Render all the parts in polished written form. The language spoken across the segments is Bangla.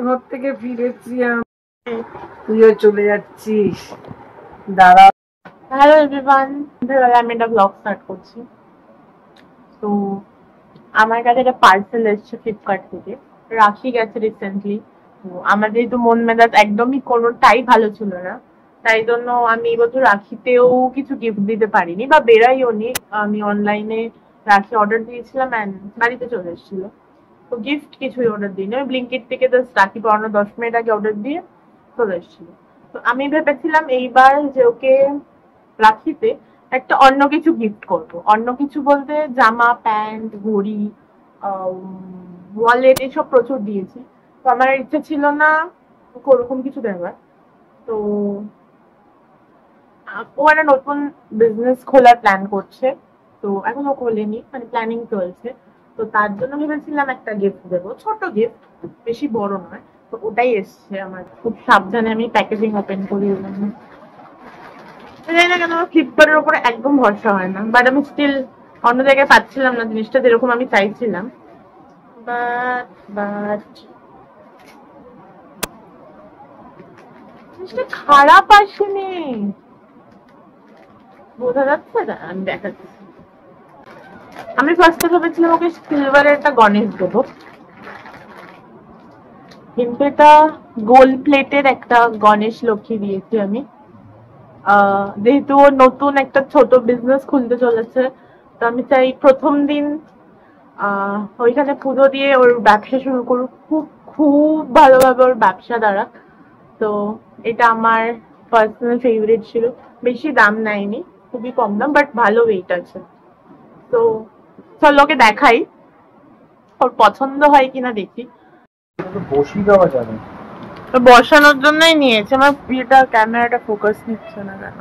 ঘর থেকে ফিরেছি আমি, তুইও চলে যাচ্ছিস। দাঁড়া। হ্যালো এভরিওয়ান, আমি একটা ব্লগ স্টার্ট করছি। তো আমার কাছে একটা পার্সেল এসেছে ফ্লিপকার্ট থেকে। রাখি গেছে রিসেন্টলি। তো আমার যেহেতু মন মেজাজ একদমই কোনোটাই ভালো ছিল না, তাই জন্য আমি এবছর রাখিতেও কিছু গিফট দিতে পারিনি বা বেরাইও নি। আমি অনলাইনে রাখি অর্ডার দিয়েছিলাম অ্যান্ড বাড়িতে চলে এসেছিল। তো গিফট কিছুই অর্ডার দিইনি, আমি ব্লিঙ্কিট থেকে জাস্ট রাখি পড়ানো 10 মিনিট আগে অর্ডার দিয়ে চলে এসেছিল। তো আমি ভেবেছিলাম এইবার যে ওকে রাখিতে একটা অন্য কিছু গিফট করব। অন্য কিছু বলতে জামা, প্যান্ট, ঘড়ি, ওয়ালেট এসব প্রচুর দিয়েছি। তো আমার ইচ্ছে ছিল না ওরকম কিছু দেওয়ার। তো ও একটা নতুন বিজনেস খোলার প্ল্যান করছে। তো এখনো খোলেনি, মানে প্ল্যানিং চলছে। তো তার জন্য ভেবেছিলাম একটা গিফট দেবো, ছোট গিফট, বেশি বড় নয়। তো ওটাই এসছে আমার। খুব সাবধানে আমি প্যাকেজিং ওপেন করি। জানি না কেন আমার ফ্লিপকার্টের উপরে একদম ভরসা হয় না, বাট আমি স্টিল অন্য জায়গায় পাচ্ছিলাম না জিনিসটা যেরকম আমি চাইছিলাম। বাট জিনিসটা খারাপ আসেনি, বোঝা যাচ্ছে না? আমি দেখাচ্ছি। আমি ফার্স্টে ভেবেছিলাম ওকে সিলভারের একটা গণেশ দেবো, কিন্তু এটা গোল্ড প্লেটের একটা গণেশ লক্ষ্মী দিয়েছি আমি। যেহেতু ও নতুন একটা ছোট বিজনেস খুলতে চলেছে, তো আমি চাই প্রথম দিন ওইখানে পুজো দিয়ে ওর ব্যবসা শুরু করুক, খুব খুব ভালোভাবে ওর ব্যবসা দ্বারা। তো এটা আমার পার্সোনাল ফেভারিট ছিল। বেশি দাম নেয়নি, খুবই কম দাম, বাট ভালো ওয়েট আছে। তো চল ওকে দেখাই, ওর পছন্দ হয় কিনা দেখি। বসিয়ে দেওয়া যাবে, বসানোর জন্যই নিয়েছে। আমার এটা ক্যামেরাটা ফোকাস নিচ্ছে না কেন?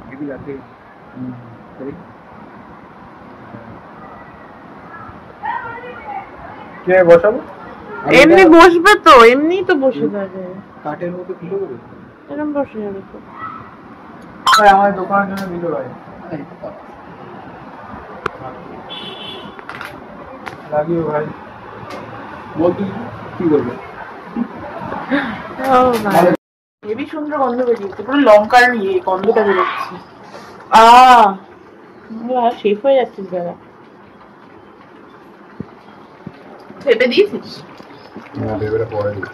কে বসাবো? এমনি বসবে তো, এমনি তো বসে যাবে, কাঠের মতো কিলো করে এরকম বসে যাবে তো। আমার দোকানের জন্য দিল ভাই, লাগিও ভাই, বলতে কি করবে? হেবি সুন্দর গন্ধ বেরিয়েছে, পুরো লঙ্কার ইয়ে গন্ধটা বেরোচ্ছে। শেফ হয়ে যাচ্ছিস দাদা। ভেবে দিয়েছিস? না, ভেবেটা পরে দিই।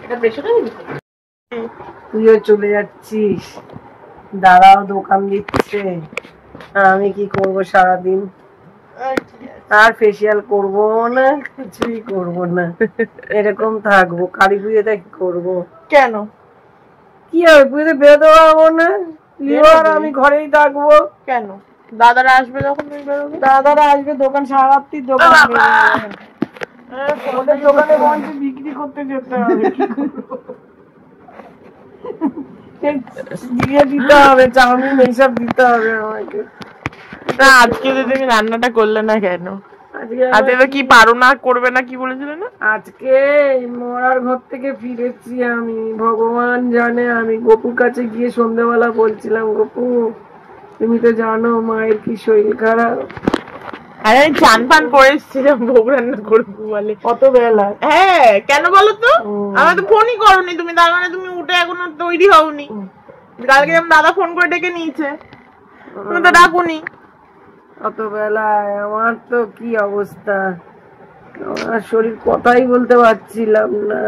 এটা প্রেশারে দিবি? তুইও চলে যাচ্ছিস। দাঁড়াও, দোকান দিচ্ছে। আমি কি করব সারাদিন? আর ফেসিয়াল করব না, কিছুই করব না, এরকম থাকবো। কালী পুজোতে কি করবো? কেন? কি হবে, পুজোতে বেরোতে পারবো না, আর আমি ঘরেই থাকবো। কেন? দাদারা আসবে যখন তুমি বেরোবে? দাদারা আসবে, দোকান সারা রাত্রি দোকান, ওদের দোকানে মঞ্চে বিক্রি করতে যেতে হবে। দিয়ে দিতে হবে, চাউমিন এইসব দিতে হবে আমাকে। না, আজকে যে তুমি রান্নাটা করলে না কেন? আজকে কি পারো না, করবে না, কি বলেছিলে না? আজকে মরার ঘর থেকে ফিরেছি আমি, ভগবান জানে। আমি গপুর কাছে গিয়ে সন্ধ্যাবেলা বলছিলাম, গপু তুমি তো জানো মায়ের কি শরীর খারাপ। আরে আমি চান পান করে এসেছিলাম, ভোগ রান্না করবো বলে। কত বেলা? হ্যাঁ, কেন বলো তো? আমার তো ফোনই করোনি তুমি, তার মানে তুমি উঠে এখনো তৈরি হওনি। কালকে যেমন দাদা ফোন করে ডেকে নিয়েছে, তুমি তো ডাকুনি। অত বেলায় আমার তো কি অবস্থা, আমার শরীর কথাই বলতে পারছিলাম না।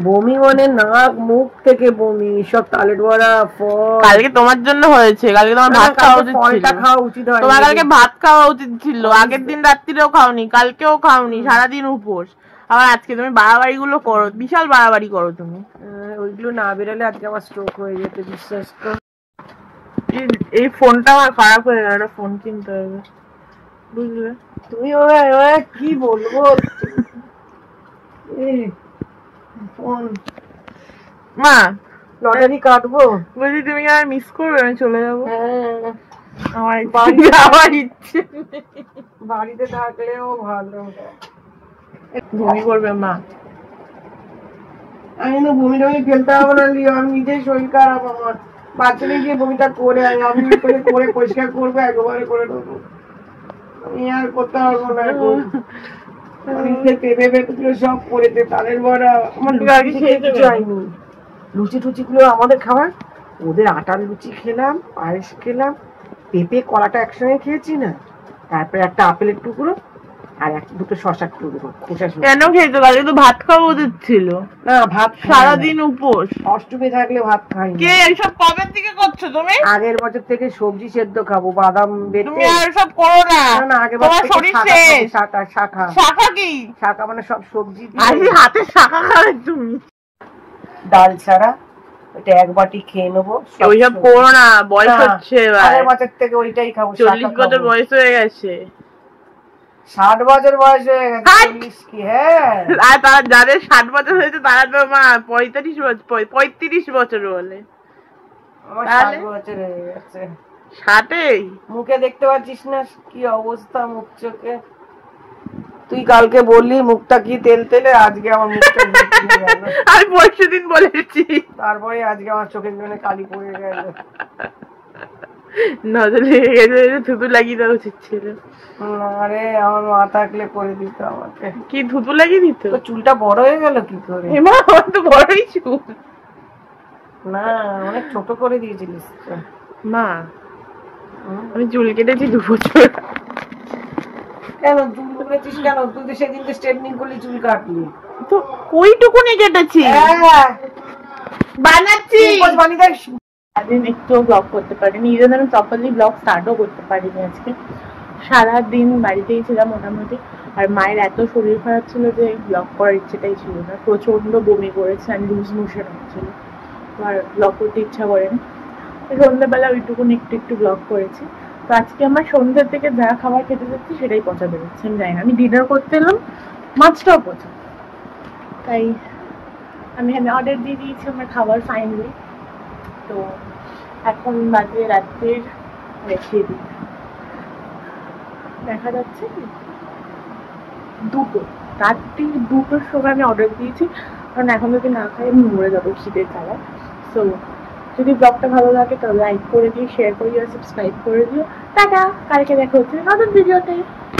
বমি, মানে নাক মুখ থেকে বমি, সব তালের বড়া, ফল। কালকে তোমার জন্য হয়েছে, কালকে তোমার ভাত খাওয়া উচিত ছিল। ফলটা খাওয়া উচিত হয়, তোমার কালকে ভাত খাওয়া উচিত ছিল। আগের দিন রাত্রিরেও খাওনি, কালকেও খাওনি, সারাদিন উপোস। আবার আজকে তুমি বাড়াবাড়ি গুলো করো, বিশাল বাড়াবাড়ি করো তুমি। ওইগুলো না বেরোলে আজকে আমার স্ট্রোক হয়ে যেত, বিশ্বাস কর। এই ফোনটা আমার খারাপ হয়ে গেল, একটা ফোন কিনতে হবে, বুঝলে? তুমি ওরা কি বলবো, ফোন মা লটারি কাটবো বলছি, তুমি কি আর মিস করবে? আমি চলে যাবো। আমার ইচ্ছে বাড়িতে থাকলেও ভালো। বমি করবে মা? আমি তো বমি টমি ফেলতে হবে না, আমি নিজেই শরীর খারাপ আমার। বাচ্চাদের গিয়ে বমিটা করে আমি করে পরিষ্কার করবো, একবারে করে দেবো। আমি আর করতে পারবো না এখন। পেঁপে পেঁপেগুলো সব পড়েছে, তালের বড়া। আমার লুচি খেয়ে কিছু হয়নি। লুচি টুচি গুলো আমাদের খাবার, ওদের আটার লুচি খেলাম, পায়েস খেলাম, পেঁপে কলাটা একসঙ্গে খেয়েছি না, তারপরে একটা আপেলের টুকরো আর দুটো শশার টুকরো। কেন খেয়েছো? কালকে তো ভাত খাওয়া ওদের ছিল না, ভাত সারাদিন উপোস। অষ্টমী থাকলে ভাত খাই না। কে এইসব কবে থেকে করছো তুমি? আগের বছর থেকে সবজি সেদ্ধ খাবো, বাদাম বেটে। তুমি আর সব করো না, না, আগের তোমার বছর শরীর থেকে শেষ। শাখা শাখা শাখা কি? শাখা মানে সব সবজি আজকে হাতে শাখা খাবে তুমি? ডাল ছাড়া ওইটা এক বাটি খেয়ে নেবো। ওইসব করো না, বয়স হচ্ছে এবার। আগের বছর থেকে ওইটাই খাবো। 40 বছর বয়স হয়ে গেছে। 60 বছর বয়স হয়ে গেছে। 40 কি? হ্যাঁ, আর তারা যাদের 60 বছর হয়েছে তারা তো মা 35 বছর বলে। আমার 60 বছর হয়ে গেছে। 60 মুখে দেখতে পাচ্ছিস না কি অবস্থা মুখ চোখে? তুই কালকে বললি মুখটা কি তেল তেলে, আজকে আমার মুখটা আমি পরশু দিন বলেছি, তারপরে আজকে আমার চোখের জন্য কালি পড়ে গেল। নজর লেগে গেছে, থুতু লাগিয়ে দেওয়া উচিত ছিল। আরে আমার মা থাকলে করে দিত আমাকে। কি থুতু লাগিয়ে দিত? তো চুলটা বড় হয়ে গেল কি করে? এমা আমার তো বড়ই চুল। না, অনেক ছোট করে দিয়েছিলিস মা। আমি চুল কেটেছি 2 বছর। কেন চুল কেটেছিস কেন? তুই তো সেদিন তো স্ট্রেটনিং করলি, চুল কাটলি তো ওইটুকুনি কেটেছি। বানাচ্ছি আজকে একটু ব্লগ করতে পারিনি, এই জন্য আমি প্রপারলি ব্লগ স্টার্টও করতে পারিনি আজকে। সারাদিন বাড়িতেই ছিলাম মোটামুটি। আর মায়ের এত শরীর খারাপ ছিল যে ব্লগ করার ইচ্ছেটাই ছিল না, প্রচন্ড বমি করেছে আর লুজ মোশন হচ্ছিল, আর ব্লগ করতে ইচ্ছা করেনি। সন্ধ্যাবেলা ওইটুকুন একটু একটু ব্লগ করেছি। তো আজকে আমার সন্ধ্যের থেকে যা খাবার খেতে যাচ্ছি সেটাই পচা বেরোচ্ছে, আমি জানি না। আমি ডিনার করতে এলাম, মাছটাও পচা। তাই আমি অর্ডার দিয়ে দিয়েছি আমার খাবার ফাইনালি। তো এখন বাজে রাত্রির দেখিয়ে দিই, দেখা যাচ্ছে কি 2টো, রাত্রি 2টোর সময় আমি অর্ডার দিয়েছি, কারণ এখন যদি না খাই আমি মরে যাবো খিদের জ্বালায়। সো যদি ব্লগটা ভালো লাগে তাহলে লাইক করে দিও, শেয়ার করে দিও, সাবস্ক্রাইব করে দিও। টাটা, কালকে দেখা হচ্ছে নতুন ভিডিওতে।